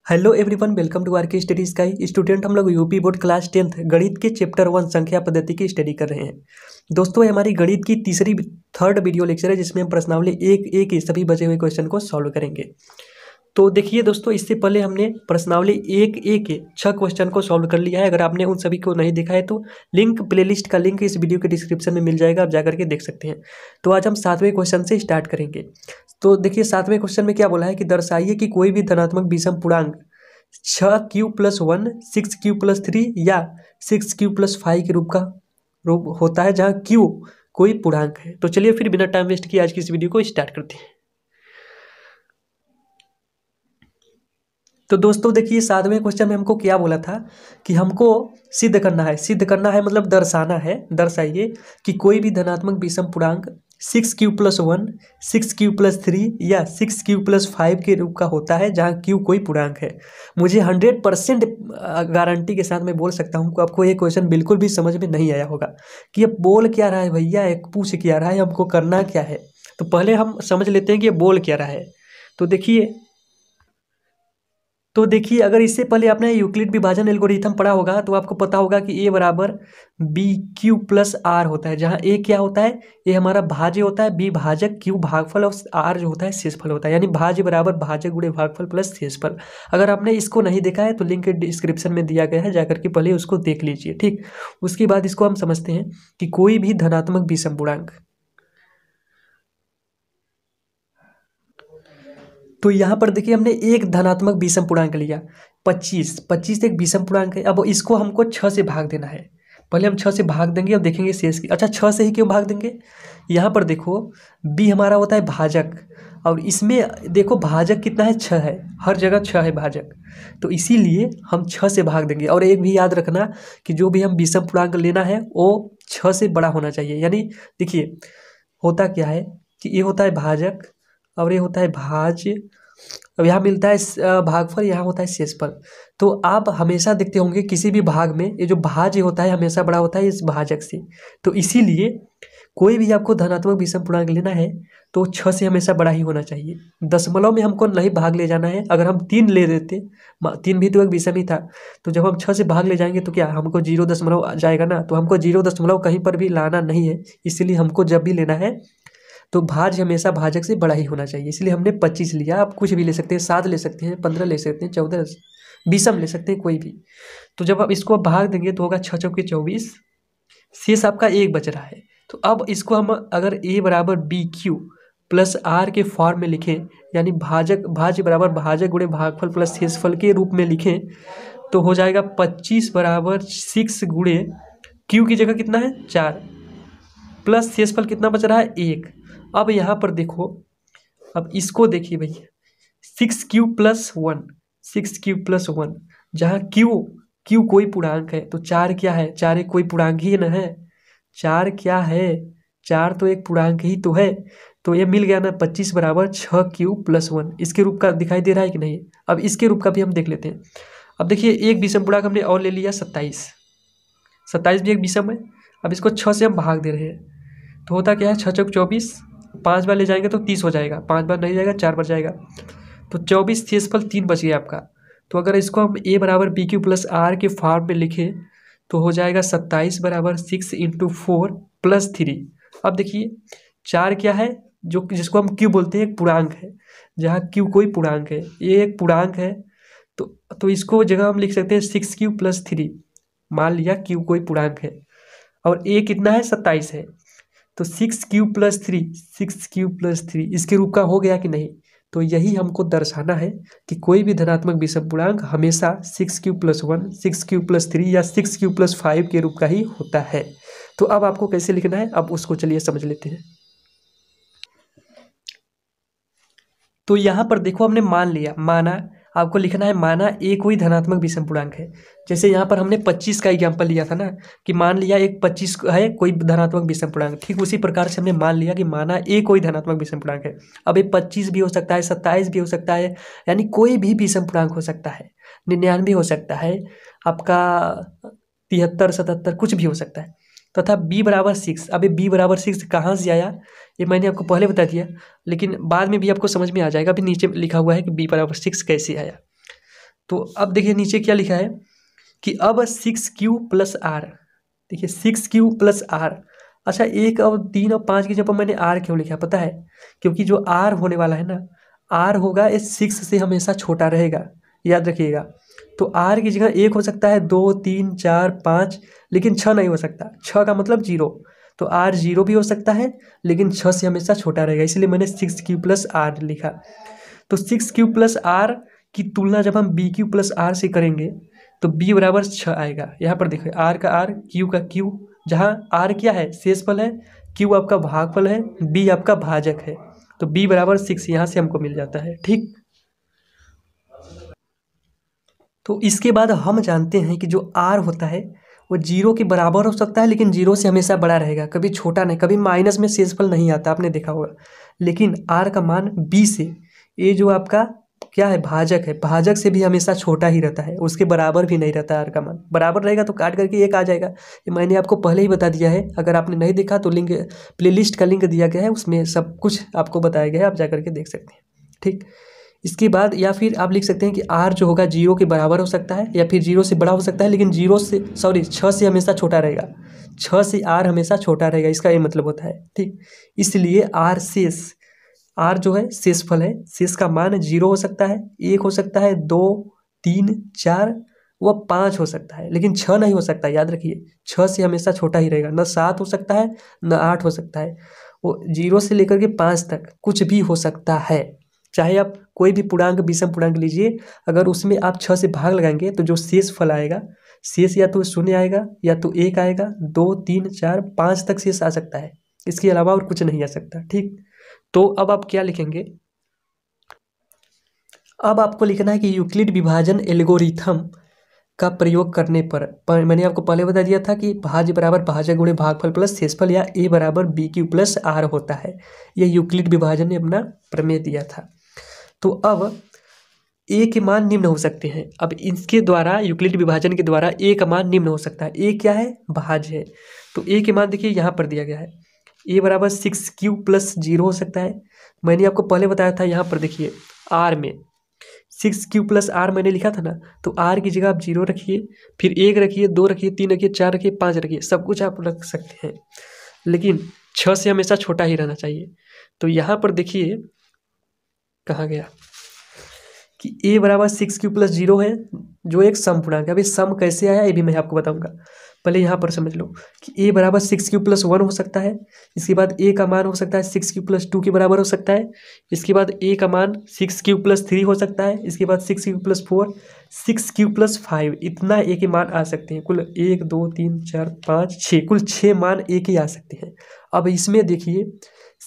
Hello everyone, welcome to R K study sky. Student, हम लोग UP board class 10th गणित के chapter 1 संख्या पद्धति की स्टडी कर रहे हैं। दोस्तों, ये हमारी गणित की थर्ड वीडियो लेक्चर है जिसमें हम प्रश्नावली एक एक सभी बचे हुए क्वेश्चन को सॉल्व करेंगे। तो देखिए दोस्तों, इससे पहले हमने प्रश्नावली एक एक के 6 क्वेश्चन को सॉल्व कर लिया है। अगर आपने उन सभी को नहीं देखा है तो प्लेलिस्ट का लिंक इस वीडियो के डिस्क्रिप्शन में मिल जाएगा, आप जाकर के देख सकते हैं। तो आज हम 7वें क्वेश्चन से स्टार्ट करेंगे। तो देखिए 7वें क्वेश्चन में क्या बोला है कि दर्शाइए कि कोई भी धनात्मक विषम पूर्णांक 6q+1 6q+3 या 6q+5 के रूप होता है जहाँ q कोई पूर्णांक है। तो चलिए फिर बिना टाइम वेस्ट किए आज की इस वीडियो को स्टार्ट करते हैं। तो दोस्तों देखिए 7वें क्वेश्चन में हमको क्या बोला था कि हमको सिद्ध करना है मतलब दर्शाना है। दर्शाइए कि कोई भी धनात्मक विषम पूर्णांक 6q+1 6q+3 या 6q+5 के रूप का होता है जहाँ q कोई पूर्णांक है। मुझे 100% गारंटी के साथ मैं बोल सकता हूँ कि आपको ये क्वेश्चन बिल्कुल भी समझ में नहीं आया होगा कि ये बोल क्या रहा है भैया, एक पूछ क्या रहा है, हमको करना क्या है। तो पहले हम समझ लेते हैं कि ये बोल क्या रहा है। तो देखिए अगर इससे पहले आपने यूक्लिड विभाजन एल्गोरिथम पढ़ा होगा तो आपको पता होगा कि ए बराबर बी क्यू प्लस आर होता है, जहाँ ए क्या होता है, ए हमारा भाज्य होता है, बी भाजक, क्यू भागफल और आर जो होता है शेषफल होता है। यानी भाज्य बराबर भाजक गुणे भागफल प्लस शेषफल। अगर आपने इसको नहीं देखा है तो लिंक डिस्क्रिप्शन में दिया गया है, जाकर के पहले उसको देख लीजिए। ठीक, उसके बाद इसको हम समझते हैं कि कोई भी धनात्मक विषम पूर्णांक। तो यहाँ पर देखिए हमने एक धनात्मक विषम पूर्णांक लिया 25 एक विषम पूर्णांक है। अब इसको हमको 6 से भाग देना है। पहले हम 6 से भाग देंगे और देखेंगे शेष की। अच्छा, 6 से ही क्यों भाग देंगे? यहाँ पर देखो बी हमारा होता है भाजक, और इसमें देखो भाजक कितना है, 6 है, हर जगह 6 है भाजक। तो इसीलिए हम 6 से भाग देंगे। और एक भी याद रखना कि जो भी हम विषम पूर्णांक लेना है वो 6 से बड़ा होना चाहिए। यानी देखिए होता क्या है कि ये होता है भाजक और ये होता है भाज्य। अब यहाँ मिलता है भागफल, यहाँ होता है शेषफल। तो आप हमेशा देखते होंगे किसी भी भाग में ये जो भाज्य होता है हमेशा बड़ा होता है इस भाजक से। तो इसीलिए कोई भी आपको धनात्मक विषम पूर्णांक लेना है तो 6 से हमेशा बड़ा ही होना चाहिए। दशमलव में हमको नहीं भाग ले जाना है। अगर हम 3 ले देते, 3 भी तो एक विषम ही था, तो जब हम 6 से भाग ले जाएंगे तो क्या हमको 0 जाएगा ना, तो हमको 0 कहीं पर भी लाना नहीं है। इसलिए हमको जब भी लेना है तो भाज्य हमेशा भाजक से बड़ा ही होना चाहिए। इसलिए हमने 25 लिया। आप कुछ भी ले सकते हैं, 7 ले सकते हैं, 15 ले सकते हैं, 14 विषम ले सकते हैं, कोई भी। तो जब आप इसको भाग देंगे तो होगा 6 चौके 24, शेष आपका एक बच रहा है। तो अब इसको हम अगर ए बराबर बी क्यू प्लस आर के फॉर्म में लिखें, यानी भाज्य बराबर भाजक गुणे भागफल प्लस शेषफल के रूप में लिखें, तो हो जाएगा 25 बराबर 6 गुणे क्यू की जगह कितना है 4 प्लस शेषफल कितना बच रहा है 1। अब यहाँ पर देखो, अब इसको देखिए भैया, 6q+1 6q+1 जहाँ क्यू कोई पूर्णांक है तो 4 क्या है, 4 एक कोई पूर्णांक ही ना है। 4 क्या है, 4 तो एक पूर्णांक ही तो है। तो ये मिल गया ना 25 बराबर 6q+1। इसके रूप का दिखाई दे रहा है कि नहीं? अब इसके रूप का भी हम देख लेते हैं। अब देखिए एक विषम पूर्णांक हमने और ले लिया 27 भी एक विषम है। अब इसको 6 से हम भाग दे रहे हैं तो होता क्या है, 6 चौक 24, 5 बार ले जाएंगे तो 30 हो जाएगा, 5 बार नहीं जाएगा 4 बार जाएगा, तो 24 शेषफल 3 बच गया आपका। तो अगर इसको हम ए बराबर बी क्यू प्लस आर के फॉर्म में लिखें तो हो जाएगा 27 बराबर 6 × 4 + 3। अब देखिए 4 क्या है, जो जिसको हम क्यू बोलते हैं, एक पूर्णांक है। जहाँ क्यू कोई पूर्णांक है, ये एक पूर्णांक है, तो इसको जगह हम लिख सकते हैं 6q+3। मान लिया क्यू कोई पूर्णांक है और ए कितना है 27 है, तो 6q+3 इसके रूप का हो गया कि नहीं? तो यही हमको दर्शाना है कि कोई भी धनात्मक विषम पूर्णांक हमेशा 6q+1 6q+3 या 6q+5 के रूप का ही होता है। तो अब आपको कैसे लिखना है, अब उसको चलिए समझ लेते हैं। तो यहाँ पर देखो हमने माना आपको लिखना है, माना ए कोई धनात्मक विषम पूर्णांक है। जैसे यहाँ पर हमने 25 का एग्जाम्पल लिया था ना, कि मान लिया एक 25 है कोई धनात्मक विषम पूर्णांक। ठीक उसी प्रकार से हमने मान लिया कि माना ए कोई धनात्मक विषम पूर्णांक है। अब ये 25 भी हो सकता है, 27 भी हो सकता है, यानी कोई भी विषम पूर्णांक हो सकता है। 99 हो सकता है, आपका 73 77 कुछ भी हो सकता है। तथा b बराबर 6। अब ये b बराबर 6 कहाँ से आया, ये मैंने आपको पहले बता दिया, लेकिन बाद में भी आपको समझ में आ जाएगा। अभी नीचे लिखा हुआ है कि b बराबर 6 कैसे आया। तो अब देखिए नीचे क्या लिखा है कि अब 6Q प्लस आर, देखिए 6Q प्लस आर। अच्छा, 1 और 3 और 5 की जगह पर मैंने आर क्यों लिखा पता है? क्योंकि जो आर होने वाला है ना, आर होगा इस 6 से हमेशा छोटा रहेगा, याद रखिएगा। तो आर की जगह 1 हो सकता है, 2 3 4 5, लेकिन 6 नहीं हो सकता। 6 का मतलब 0, तो आर 0 भी हो सकता है लेकिन 6 से हमेशा छोटा रहेगा, इसलिए मैंने 6Q प्लस आर लिखा। तो 6Q प्लस आर की तुलना जब हम BQ प्लस आर से करेंगे तो B बराबर 6 आएगा। यहाँ पर देखिए आर का आर, क्यू का क्यू, जहाँ आर क्या है शेषफल है, क्यू आपका भागफल है, B आपका भाजक है, तो B बराबर 6 यहाँ से हमको मिल जाता है। ठीक, तो इसके बाद हम जानते हैं कि जो आर होता है वो 0 के बराबर हो सकता है लेकिन 0 से हमेशा बड़ा रहेगा, कभी छोटा नहीं, कभी माइनस में शेषफल नहीं आता, आपने देखा होगा। लेकिन आर का मान B से, ये जो आपका क्या है भाजक है, भाजक से भी हमेशा छोटा ही रहता है, उसके बराबर भी नहीं रहता। आर का मान बराबर रहेगा तो काट करके 1 आ जाएगा। ये मैंने आपको पहले ही बता दिया है, अगर आपने नहीं देखा तो लिंक, प्लेलिस्ट का लिंक दिया गया है, उसमें सब कुछ आपको बताया गया है, आप जा करके देख सकते हैं। ठीक, इसके बाद या फिर आप लिख सकते हैं कि आर जो होगा 0 के बराबर हो सकता है या फिर 0 से बड़ा हो सकता है, लेकिन 6 से हमेशा छोटा रहेगा। 6 से आर हमेशा छोटा रहेगा, इसका ये मतलब होता है। ठीक, इसलिए आर शेष, आर जो है शेषफल है, शेष का मान 0 हो सकता है, 1 हो सकता है, 2 3 4 व 5 हो सकता है, लेकिन 6 नहीं हो सकता। याद रखिए 6 से हमेशा छोटा ही रहेगा, न 7 हो सकता है न 8 हो सकता है, वो 0 से लेकर के 5 तक कुछ भी हो सकता है। चाहे आप कोई भी पूर्णांक विषम पूर्णांक लीजिए, अगर उसमें आप 6 से भाग लगाएंगे तो जो शेष फल आएगा, शेष या तो 0 आएगा या तो 1 आएगा, 2 3 4 5 तक शेष आ सकता है, इसके अलावा और कुछ नहीं आ सकता। ठीक, तो अब आप क्या लिखेंगे, अब आपको लिखना है कि यूक्लिड विभाजन एल्गोरिथम का प्रयोग करने पर मैंने आपको पहले बता दिया था कि भाज्य बराबर भाजक गुणे भागफल प्लस शेषफल या A बराबर BQ प्लस आर होता है। यह यूक्लिड विभाजन ने अपना प्रमेय दिया था। तो अब A के मान निम्न हो सकते हैं। अब इसके द्वारा यूक्लिड विभाजन के द्वारा A का मान निम्न हो सकता है। A क्या है? भाज्य है। तो A के मान देखिए यहाँ पर दिया गया है, A बराबर 6Q प्लस 0 हो सकता है। मैंने आपको पहले बताया था, यहाँ पर देखिए R में 6Q प्लस आर मैंने लिखा था ना, तो आर की जगह आप 0 रखिए, फिर 1 रखिए, 2 रखिए, 3 रखिए, 4 रखिए, 5 रखिए, सब कुछ आप रख सकते हैं, लेकिन 6 से हमेशा छोटा ही रहना चाहिए। तो यहाँ पर देखिए कहाँ गया कि A बराबर 6Q प्लस 0 है, जो एक सम पूर्णांक है। अभी सम कैसे आया ये भी मैं आपको बताऊंगा, पहले यहाँ पर समझ लो कि A बराबर 6Q प्लस 1 हो सकता है। इसके बाद A का मान हो सकता है 6Q प्लस 2 के बराबर हो सकता है। इसके बाद A का मान 6Q प्लस 3 हो सकता है। इसके बाद 6Q प्लस 4, 6Q प्लस 5, इतना A के मान आ सकते हैं। कुल 1 2 3 4 5 6, कुल 6 मान A के आ सकते हैं। अब इसमें देखिए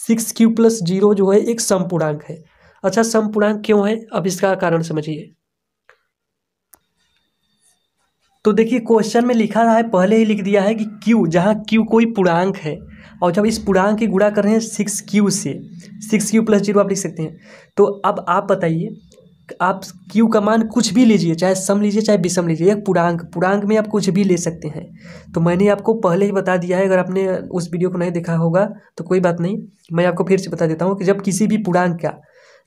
6Q प्लस 0 जो है एक सम पूर्णांक है। अच्छा, सम पूर्णांक क्यों है, अब इसका कारण समझिए। तो देखिए क्वेश्चन में लिखा है, पहले ही लिख दिया है कि Q, जहाँ Q कोई पूर्णांक है और जब इस पूर्णांक की गुणा कर रहे हैं 6Q से, 6Q प्लस 0 आप लिख सकते हैं। तो अब आप बताइए, आप Q का मान कुछ भी लीजिए, चाहे सम लीजिए चाहे विषम लीजिए, एक पूर्णांक में आप कुछ भी ले सकते हैं। तो मैंने आपको पहले ही बता दिया है, अगर आपने उस वीडियो को नहीं देखा होगा तो कोई बात नहीं, मैं आपको फिर से बता देता हूँ कि जब किसी भी पूर्णांक का,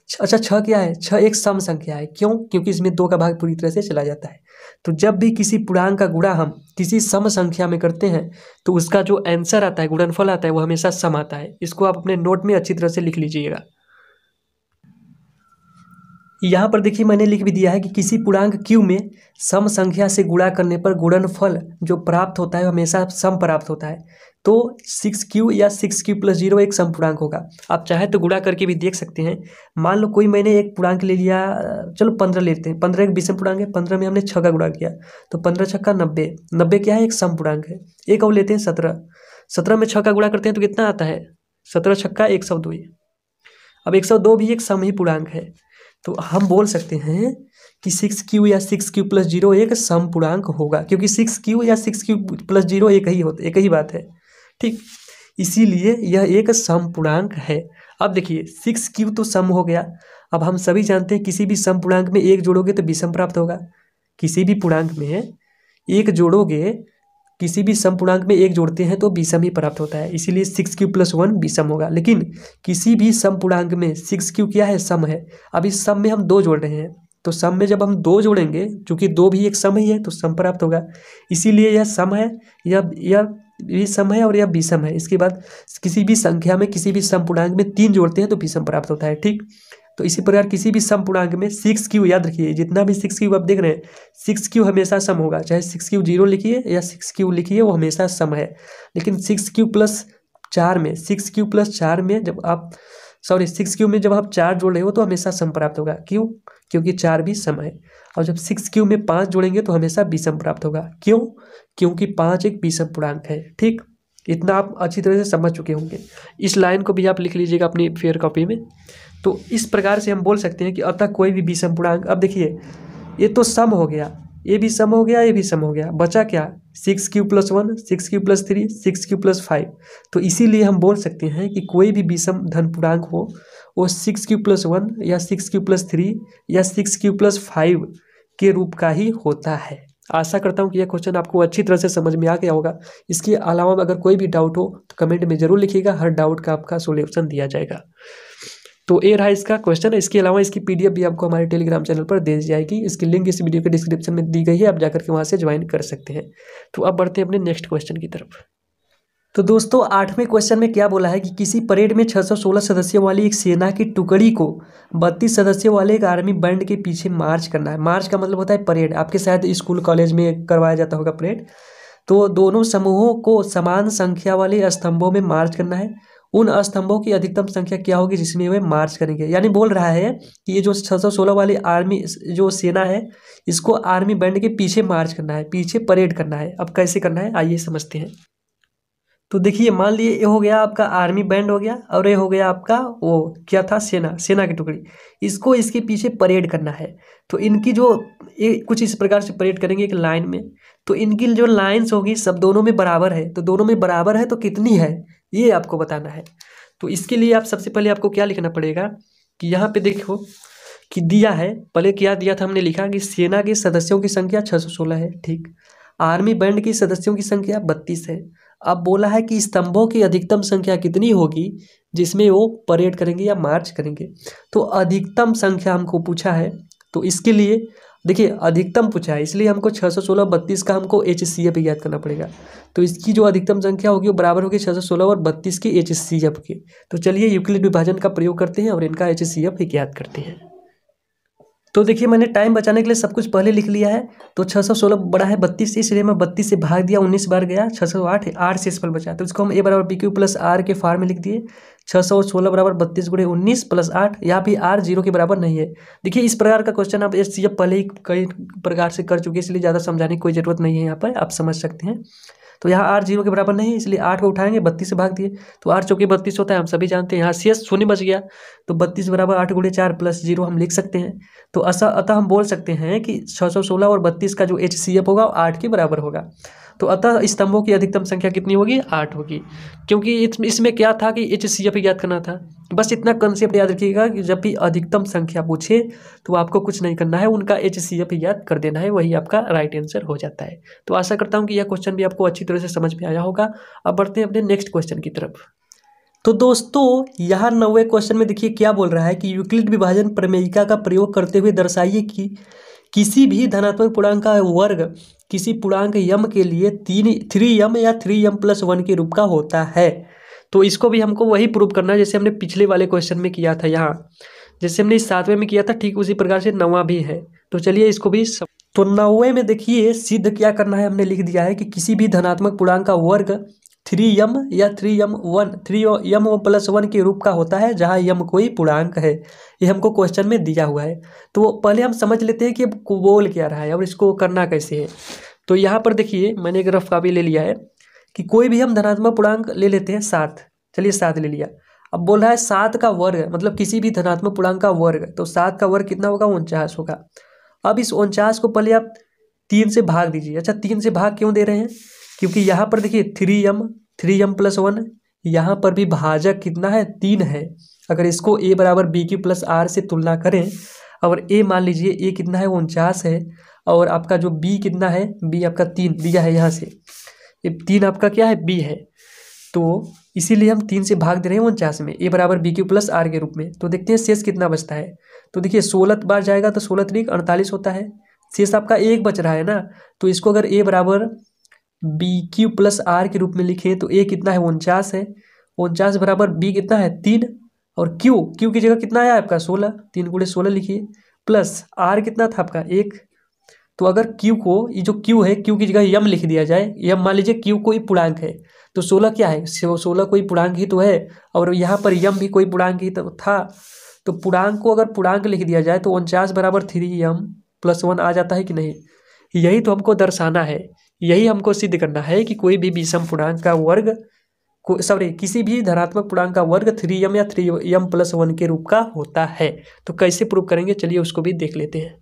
अच्छा 6 क्या है, 6 एक सम संख्या है। क्यों? क्योंकि इसमें 2 का भाग पूरी तरह से चला जाता है। तो जब भी किसी पूर्णांक का गुणा हम किसी सम संख्या में करते हैं तो उसका जो आंसर आता है, गुणनफल आता है, वो हमेशा सम आता है। इसको आप अपने नोट में अच्छी तरह से लिख लीजिएगा। यहाँ पर देखिए मैंने लिख भी दिया है कि किसी पूर्णांक Q में सम संख्या से गुणा करने पर गुणनफल जो प्राप्त होता है हमेशा सम प्राप्त होता है। तो 6Q या 6Q प्लस 0 एक सम पूर्णांक होगा। आप चाहे तो गुणा करके भी देख सकते हैं। मान लो कोई मैंने एक पूर्णांक ले लिया, चलो 15 लेते हैं, 15 एक विषम पूर्णांक है, 15 में हमने 6 का गुणा किया तो 15 छक्का 90, 90 क्या है, एक सम पूर्णांक है। एक और लेते हैं 17, 17 में 6 का गुणा करते हैं तो कितना आता है, 17 छक्का 102। अब 102 भी एक सम ही पूर्णांक है। तो हम बोल सकते हैं कि 6Q या 6Q प्लस 0 एक सम पूर्णांक होगा, क्योंकि 6Q या 6Q प्लस 0 एक ही बात है। ठीक, इसीलिए यह एक सम पूर्णांक है। अब देखिए 6Q तो सम हो गया। अब हम सभी जानते हैं किसी भी सम पूर्णांक में एक जोड़ोगे तो विषम प्राप्त होगा। किसी भी पूर्णांक में एक जोड़ोगे, किसी भी सम पूर्णांक में एक जोड़ते हैं तो विषम ही प्राप्त होता है, इसीलिए 6Q प्लस 1 विषम होगा। लेकिन किसी भी सम पूर्णांक में 6Q क्या है, सम है। अब इस सम में हम 2 जोड़ रहे हैं तो सम में जब हम 2 जोड़ेंगे, चूंकि 2 भी एक सम ही है तो सम प्राप्त होगा, इसीलिए यह सम है, यह भी सम है और यह विषम है। इसके बाद किसी भी संख्या में किसी भी सम पूर्णांक में 3 जोड़ते हैं तो विषम प्राप्त होता है। ठीक, तो इसी प्रकार किसी भी सम पूर्णांक में 6 याद रखिए, जितना भी 6 आप देख रहे हैं 6 हमेशा सम होगा, चाहे 6 0 लिखिए या 6 लिखिए, वो हमेशा सम है। लेकिन 6 प्लस 4 में 6 प्लस 4 में जब आप 6 में जब आप 4 जोड़ रहे हो तो हमेशा सम प्राप्त होगा। क्यों? क्योंकि 4 भी सम है। और जब 6 में 5 जोड़ेंगे तो हमेशा विषम प्राप्त होगा। क्यों? क्योंकि 5 एक विषम पूर्णांक है। ठीक, इतना आप अच्छी तरह से समझ चुके होंगे। इस लाइन को भी आप लिख लीजिएगा अपनी फेयर कॉपी में। तो इस प्रकार से हम बोल सकते हैं कि अतः कोई भी विषम पूर्णांक, अब देखिए ये तो सम हो गया, ये भी सम हो गया, ये भी सम हो गया, बचा क्या? 6 प्लस 1, 6 प्लस 3, 6 प्लस 5। तो इसीलिए हम बोल सकते हैं कि कोई भी विषम धन पूर्णांक हो वो 6 प्लस 1 या 6 प्लस 3 या 6 प्लस 5 के रूप का ही होता है। आशा करता हूँ कि यह क्वेश्चन आपको अच्छी तरह से समझ में आ गया होगा। इसके अलावा अगर कोई भी डाउट हो तो कमेंट में जरूर लिखिएगा, हर डाउट का आपका सोल्यूशन दिया जाएगा। तो ये रहा इसका क्वेश्चन। इसके अलावा इसकी पीडीएफ भी आपको हमारे टेलीग्राम चैनल पर दे दी जाएगी। इसकी लिंक इस वीडियो के डिस्क्रिप्शन में दी गई है, आप जाकर के वहाँ से ज्वाइन कर सकते हैं। तो अब बढ़ते हैं अपने नेक्स्ट क्वेश्चन की तरफ। तो दोस्तों 8वें क्वेश्चन में क्या बोला है कि किसी परेड में 616 सदस्यों वाली एक सेना की टुकड़ी को 32 सदस्यों वाले एक आर्मी बैंड के पीछे मार्च करना है। मार्च का मतलब होता है परेड, आपके शायद स्कूल कॉलेज में करवाया जाता होगा परेड। तो दोनों समूहों को समान संख्या वाले स्तंभों में मार्च करना है। उन स्तंभों की अधिकतम संख्या क्या होगी जिसमें वे मार्च करेंगे। यानी बोल रहा है कि ये जो 616 वाली आर्मी जो सेना है इसको आर्मी बैंड के पीछे मार्च करना है, पीछे परेड करना है। अब कैसे करना है आइए समझते हैं। तो देखिए मान लिए ये हो गया आपका आर्मी बैंड हो गया और ये हो गया आपका वो क्या था, सेना की टुकड़ी। इसको इसके पीछे परेड करना है। तो इनकी जो ये कुछ इस प्रकार से परेड करेंगे एक लाइन में। तो इनकी जो लाइन्स होगी सब दोनों में बराबर है, तो दोनों में बराबर है तो कितनी है ये आपको बताना है। तो इसके लिए आप सबसे पहले आपको क्या लिखना पड़ेगा कि यहाँ पे देखो कि दिया है, पहले क्या दिया था हमने लिखा कि सेना के सदस्यों की संख्या 616 है। ठीक, आर्मी बैंड की सदस्यों की संख्या 32 है। अब बोला है कि स्तंभों की अधिकतम संख्या कितनी होगी जिसमें वो परेड करेंगे या मार्च करेंगे। तो अधिकतम संख्या हमको पूछा है, तो इसके लिए देखिए अधिकतम पूछा है इसलिए हमको 616 32 का हमको HCF याद करना पड़ेगा। तो इसकी जो अधिकतम संख्या होगी वो बराबर होगी 616 और 32 की HCF के। तो चलिए यूक्लिड विभाजन का प्रयोग करते हैं और इनका HCF याद करते हैं। तो देखिए मैंने टाइम बचाने के लिए सब कुछ पहले लिख लिया है। तो 616 बड़ा है 32 इसलिए मैं 32 से भाग दिया, 19 बार गया, 608 8 से इसफल बचा। तो इसको हम A बराबर PQ प्लस R के फार्म में लिख दिए। 616 बराबर 32 गुणे 19 प्लस 8, यहाँ भी R 0 के बराबर नहीं है। देखिए इस प्रकार का क्वेश्चन आप HCF पहले ही कई प्रकार से कर चुके हैं इसलिए ज़्यादा समझाने की कोई ज़रूरत नहीं है, यहाँ पर आप समझ सकते हैं। तो यहाँ R 0 के बराबर नहीं है इसलिए 8 को उठाएंगे 32 से भाग दिए, तो 8 चौके 32 होता है, हम सभी जानते हैं। यहाँ शेष शून्य बच गया तो 32 बराबर 8 गुणे 4 प्लस 0 हम लिख सकते हैं। तो अतः हम बोल सकते हैं कि 616 और 32 का जो HCF होगा 8 के बराबर होगा। तो अतः स्तंभों की अधिकतम संख्या कितनी होगी? 8 होगी। क्योंकि इसमें क्या था कि HCF याद करना था। बस इतना कंसेप्ट याद रखिएगा कि जब भी अधिकतम संख्या पूछे तो आपको कुछ नहीं करना है, उनका HCF याद कर देना है, वही आपका राइट आंसर हो जाता है। तो आशा करता हूँ कि यह क्वेश्चन भी आपको अच्छी तरह से समझ में आया होगा। अब बढ़ते हैं अपने नेक्स्ट क्वेश्चन की तरफ। तो दोस्तों यहाँ 9वें क्वेश्चन में देखिए क्या बोल रहा है कि यूक्लिड विभाजन प्रमेयिका का प्रयोग करते हुए दर्शाइए कि किसी भी धनात्मक पूर्णांक का वर्ग किसी पूर्णांक यम के लिए 3m या 3m+1 के रूप का होता है। तो इसको भी हमको वही प्रूव करना है जैसे हमने पिछले वाले क्वेश्चन में किया था। यहाँ जैसे हमने 7वें में किया था ठीक उसी प्रकार से 9वां भी है। तो चलिए इसको भी तो 9वें में देखिए सिद्ध क्या करना है, हमने लिख दिया है कि किसी भी धनात्मक पूर्णांक का वर्ग 3m या 3m+1 के रूप का होता है जहाँ m कोई पूर्णांक है। ये हमको क्वेश्चन में दिया हुआ है। तो पहले हम समझ लेते हैं कि अब बोल क्या रहा है और इसको करना कैसे है। तो यहाँ पर देखिए मैंने एक रफ कॉपी ले लिया है कि कोई भी हम धनात्मक पूर्णांक ले लेते हैं 7। चलिए 7 ले लिया। अब बोल रहा है 7 का वर्ग मतलब किसी भी धनात्मक पूर्णांक का वर्ग, तो 7 का वर्ग कितना होगा? 49 होगा। अब इस 49 को पहले आप 3 से भाग दीजिए। अच्छा 3 से भाग क्यों दे रहे हैं? क्योंकि यहाँ पर देखिए 3m+1, यहाँ पर भी भाजक कितना है? 3 है। अगर इसको A बराबर BQ प्लस R से तुलना करें और A मान लीजिए A कितना है? 49 है और आपका जो B कितना है? B आपका 3 दिया है, यहाँ से ये 3 आपका क्या है? B है। तो इसीलिए हम 3 से भाग दे रहे हैं 49 में, A बराबर BQ प्लस R के रूप में। तो देखते हैं शेष कितना बचता है। तो देखिए 16 बार जाएगा तो 16 त्रिक 48 होता है। शेष आपका एक बच रहा है ना, तो इसको अगर ए बराबर बी क्यू प्लस आर के रूप में लिखे तो ए कितना है 49 है। 49 बराबर बी कितना है 3 और क्यू क्यू की जगह कितना आया आपका 16, 3 गुणे 16 लिखिए प्लस आर कितना था आपका 1। तो अगर क्यू को ये जो क्यू है क्यू की जगह यम लिख दिया जाए, यम मान लीजिए क्यू कोई पूर्णांक है तो 16 क्या है 16 कोई पूर्णांक ही तो है और यहाँ पर यम भी कोई पूर्णांक ही तो था। तो पूर्णांक को अगर पूर्णांक लिख दिया जाए तो 49 बराबर 3m + 1 आ जाता है कि नहीं। यही तो हमको दर्शाना है, यही हमको सिद्ध करना है कि कोई भी विषम पूर्णांक का वर्ग किसी भी धनात्मक पूर्णांक का वर्ग 3m या 3m + 1 के रूप का होता है। तो कैसे प्रूव करेंगे चलिए उसको भी देख लेते हैं।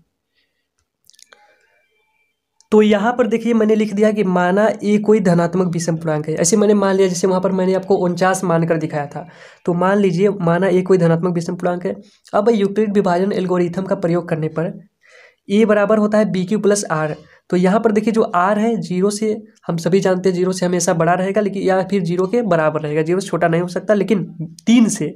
तो यहाँ पर देखिए मैंने लिख दिया कि माना ए कोई धनात्मक विषम पूर्णांक है। ऐसे मैंने मान लिया, जैसे वहाँ पर मैंने आपको 49 मानकर दिखाया था, तो मान लीजिए माना ए कोई धनात्मक विषम पूर्णांक है। अब यूक्लिड विभाजन एल्गोरिथम का प्रयोग करने पर ए बराबर होता है बी क्यू प्लस आर। तो यहाँ पर देखिए जो आर है 0 से, हम सभी जानते हैं 0 से हमेशा बड़ा रहेगा, लेकिन या फिर 0 के बराबर रहेगा, 0 से छोटा नहीं हो सकता। लेकिन 3 से,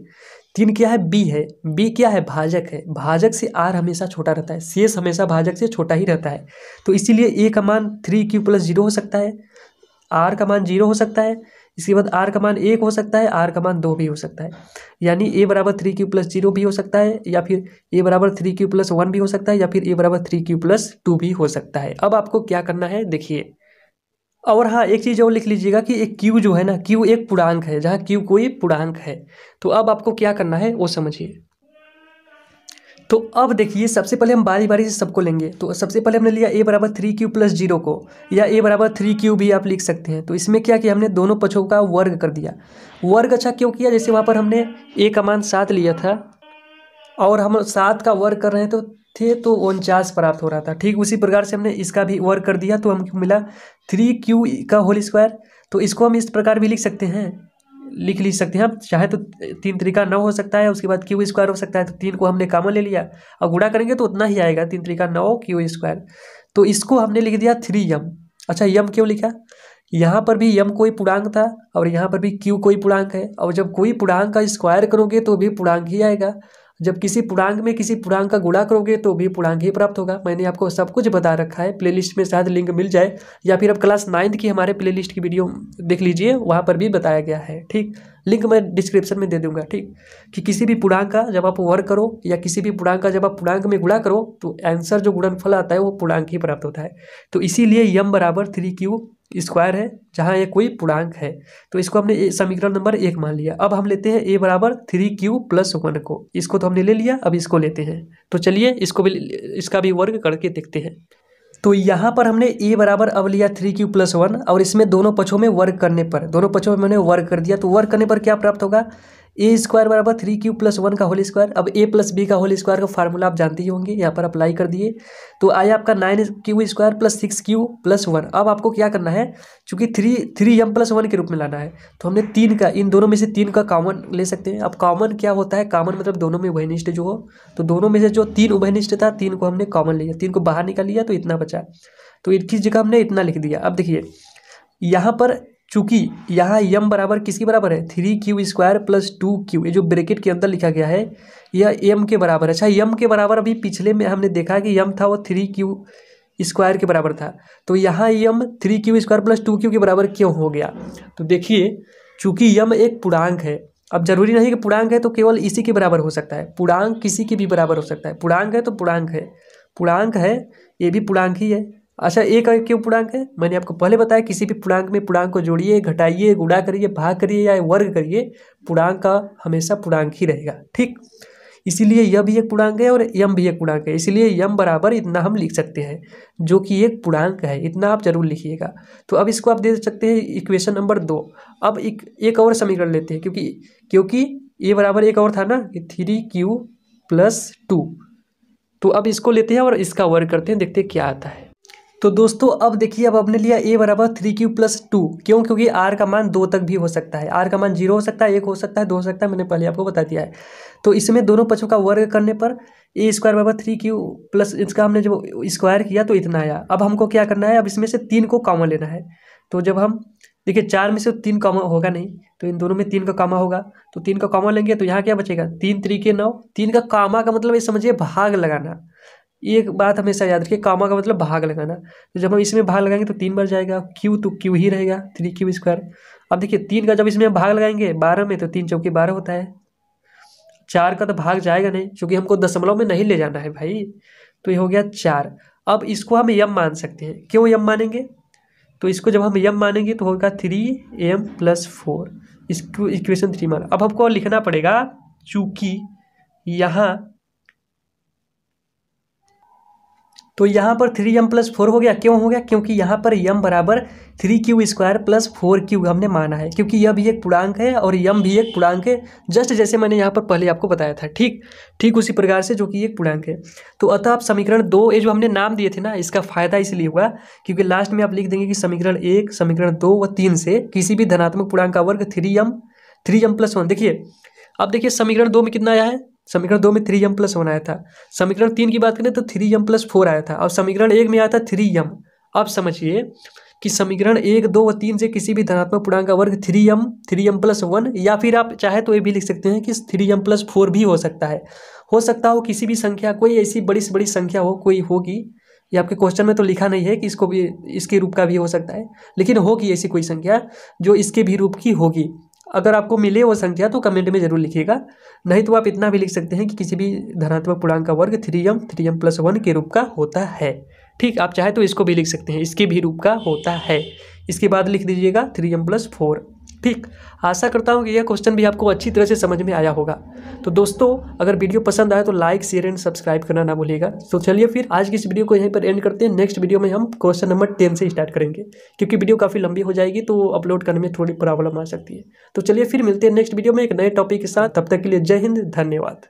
3 क्या है बी है, बी क्या है भाजक है, भाजक से आर हमेशा छोटा रहता है, शेष हमेशा भाजक से छोटा ही रहता है। तो इसीलिए ए का मान 3q + 0 हो सकता है, आर का मान 0 हो सकता है, इसके बाद आर का मान 1 हो सकता है, आर का मान 2 भी हो सकता है। यानी ए बराबर 3q + 0 भी हो सकता है, या फिर ए बराबर 3q + 1 भी हो सकता है, या फिर ए बराबर 3q + 2 भी हो सकता है। अब आपको क्या करना है देखिए, और हाँ एक चीज़ और लिख लीजिएगा कि एक क्यू जो है ना, क्यू एक पूर्णांक है, जहाँ क्यू कोई पूर्णांक है। तो अब आपको क्या करना है वो समझिए। तो अब देखिए सबसे पहले हम बारी बारी से सबको लेंगे। तो सबसे पहले हमने लिया ए बराबर 3q + 0 को, या ए बराबर 3q भी आप लिख सकते हैं। तो इसमें क्या किया हमने, दोनों पक्षों का वर्ग कर दिया। वर्ग अच्छा क्यों किया, जैसे वहाँ पर हमने ए का मान 7 लिया था और हम 7 का वर्ग कर रहे थे तो 49 प्राप्त हो रहा था। ठीक उसी प्रकार से हमने इसका भी वर्ग कर दिया तो हमको मिला 3q का होल स्क्वायर। तो इसको हम इस प्रकार भी लिख सकते हैं, लिख सकते हैं आप चाहे तो 3 त्रिका 9 हो सकता है, उसके बाद क्यू स्क्वायर हो सकता है। तो 3 को हमने कॉमन ले लिया और गुणा करेंगे तो उतना ही आएगा, 3 त्रिका 9 क्यू स्क्वायर। तो इसको हमने लिख दिया 3m। अच्छा यम क्यों लिखा, यहाँ पर भी यम कोई पूर्णांक था और यहाँ पर भी क्यू कोई पूर्णांक है, और जब कोई पूर्णांक का स्क्वायर करोगे तो भी पूर्णांक ही आएगा, जब किसी पूर्णांक में किसी पूर्णांक का गुणा करोगे तो भी पूर्णांक ही प्राप्त होगा। मैंने आपको सब कुछ बता रखा है, प्लेलिस्ट में शायद लिंक मिल जाए, या फिर आप क्लास 9th की हमारे प्लेलिस्ट की वीडियो देख लीजिए, वहाँ पर भी बताया गया है। ठीक, लिंक मैं डिस्क्रिप्शन में दे दूंगा। ठीक, कि किसी भी पूर्णांक का जब आप वर्ग करो या किसी भी पूर्णांक का जब आप पूर्णांक में गुणा करो तो आंसर जो गुणनफल आता है वो पूर्णांक ही प्राप्त होता है। तो इसीलिए यम बराबर 3q स्क्वायर है, जहाँ ये कोई पूर्णांक है। तो इसको हमने समीकरण नंबर 1 मान लिया। अब हम लेते हैं ए बराबर 3q + 1 को, इसको तो हमने ले लिया, अब इसको लेते हैं। तो चलिए इसको भी, इसका भी वर्ग करके देखते हैं। तो यहाँ पर हमने ए बराबर अब लिया 3q + 1 और इसमें दोनों पक्षों में वर्ग करने पर, दोनों पक्षों में मैंने वर्ग कर दिया। तो वर्ग करने पर क्या प्राप्त होगा, ए स्क्वायर बराबर 3q + 1 का होल स्क्वायर। अब a + b का होल स्क्वायर का फार्मूला आप जानते ही होंगे, यहाँ पर अप्लाई कर दिए तो आया आपका 9q² + 6q + 1। अब आपको क्या करना है, चूंकि 3m + 1 के रूप में लाना है तो हमने 3 का, इन दोनों में से 3 का कॉमन ले सकते हैं। अब कॉमन क्या होता है, कॉमन मतलब दोनों में उभयनिष्ठ जो हो, तो दोनों में से जो 3 उभयनिष्ठ था 3 को हमने कॉमन लिया, 3 को बाहर निकाल लिया तो इतना बचा। तो इनकी जगह हमने इतना लिख दिया। अब देखिए यहाँ पर चूंकि यहाँ यम बराबर किसके बराबर है, 3q² + 2q, ये जो ब्रैकेट के अंदर लिखा गया है यह m के बराबर है। अच्छा यम के बराबर अभी पिछले में हमने देखा कि यम था वो 3q² के बराबर था, तो यहाँ यम 3q² + 2q के बराबर क्यों हो गया। तो देखिए चूंकि यम एक पूर्णांक है, अब जरूरी नहीं कि पूर्णांक है तो केवल इसी के बराबर हो सकता है, पूर्णांक किसी के भी बराबर हो सकता है। पूर्णांक है तो पूर्णांक है, पूर्णांक है ये भी पूर्णांक ही है। अच्छा एक क्यों पूर्णांक है, मैंने आपको पहले बताया किसी भी पूर्णांक में पूर्णांक को जोड़िए, घटाइए, गुणा करिए, भाग करिए या वर्ग करिए, पूर्णांक का हमेशा पूर्णांक ही रहेगा। ठीक, इसीलिए यह भी एक पूर्णांक है और यम भी एक पूर्णांक है, इसलिए यम बराबर इतना हम लिख सकते हैं जो कि एक पूर्णांक है, इतना आप जरूर लिखिएगा। तो अब इसको आप दे सकते हैं इक्वेशन नंबर 2। अब एक और समीकरण लेते हैं, क्योंकि ये बराबर एक और था ना कि 3q + 2। तो अब इसको लेते हैं और इसका वर्ग करते हैं, देखते हैं क्या आता है। तो दोस्तों अब देखिए, अब हमने लिया a बराबर 3q + 2, क्यों, क्योंकि r का मान 2 तक भी हो सकता है, r का मान 0 हो सकता है, 1 हो सकता है, 2 हो सकता है, मैंने पहले आपको बता दिया है। तो इसमें दोनों पक्षों का वर्ग करने पर a² बराबर 3q प्लस इसका हमने जब स्क्वायर किया तो इतना आया। अब हमको क्या करना है, अब इसमें से 3 को कॉमन लेना है। तो जब हम देखिए 4 में से 3 कॉमन होगा नहीं, तो इन दोनों में 3 का कॉमा होगा, तो 3 का कॉमा लेंगे तो यहाँ क्या बचेगा, 3 3 9। 3 का कॉमा का मतलब ये समझिए भाग लगाना। एक बात हमेशा याद रखिए, कॉमा का मतलब भाग लगाना। तो जब हम इसमें भाग लगाएंगे तो 3 बार जाएगा, क्यू तो क्यू ही रहेगा, 3 क्यू स्क्वायर। अब देखिए 3 का जब इसमें भाग लगाएंगे 12 में, तो 3 चौके 12 होता है। 4 का तो भाग जाएगा नहीं, क्योंकि हमको दशमलव में नहीं ले जाना है भाई। तो ये हो गया 4। अब इसको हम यम मान सकते हैं। क्यों यम मानेंगे, तो इसको जब हम यम मानेंगे तो होगा 3m+4। इसको इक्वेशन 3 माना। अब हमको लिखना पड़ेगा, चूंकि यहाँ तो यहाँ पर 3m+4 हो गया। क्यों हो गया, क्योंकि यहाँ पर m बराबर 3q² + 4q हमने माना है, क्योंकि यह भी एक पूर्णांक है और m भी एक पूर्णांक है, जस्ट जैसे मैंने यहाँ पर पहले आपको बताया था। ठीक ठीक उसी प्रकार से जो कि एक पूर्णांक है। तो अतः आप समीकरण 2, ये जो हमने नाम दिए थे ना, इसका फायदा इसलिए हुआ क्योंकि लास्ट में आप लिख देंगे कि समीकरण 1, समीकरण 2 व 3 से किसी भी धनात्मक पूर्णांक का वर्ग 3m+1। देखिए अब देखिए समीकरण 2 में कितना आया है, समीकरण 2 में 3m+1 आया था। समीकरण 3 की बात करें तो 3m+4 आया था, और समीकरण 1 में आया था 3m। अब समझिए कि समीकरण 1, 2 व 3 से किसी भी धनात्मक पूर्णांक का वर्ग 3m+1, या फिर आप चाहे तो ये भी लिख सकते हैं कि 3m+4 भी हो सकता है। हो सकता हो किसी भी संख्या, कोई ऐसी बड़ी से बड़ी संख्या हो, कोई होगी। ये आपके क्वेश्चन में तो लिखा नहीं है कि इसको भी, इसके रूप का भी हो सकता है, लेकिन होगी ऐसी कोई संख्या जो इसके भी रूप की होगी। अगर आपको मिले वो संख्या तो कमेंट में जरूर लिखिएगा। नहीं तो आप इतना भी लिख सकते हैं कि किसी भी धनात्मक पूर्णांक का वर्ग 3m+1 के रूप का होता है। ठीक, आप चाहे तो इसको भी लिख सकते हैं, इसके भी रूप का होता है। इसके बाद लिख दीजिएगा 3m+4। ठीक, आशा करता हूँ कि यह क्वेश्चन भी आपको अच्छी तरह से समझ में आया होगा। तो दोस्तों अगर वीडियो पसंद आए तो लाइक, शेयर एंड सब्सक्राइब करना ना भूलिएगा। तो चलिए फिर आज की इस वीडियो को यहीं पर एंड करते हैं। नेक्स्ट वीडियो में हम क्वेश्चन नंबर 10 से स्टार्ट करेंगे, क्योंकि वीडियो काफ़ी लंबी हो जाएगी तो अपलोड करने में थोड़ी प्रॉब्लम आ सकती है। तो चलिए फिर मिलते हैं नेक्स्ट वीडियो में एक नए टॉपिक के साथ। तब तक के लिए जय हिंद, धन्यवाद।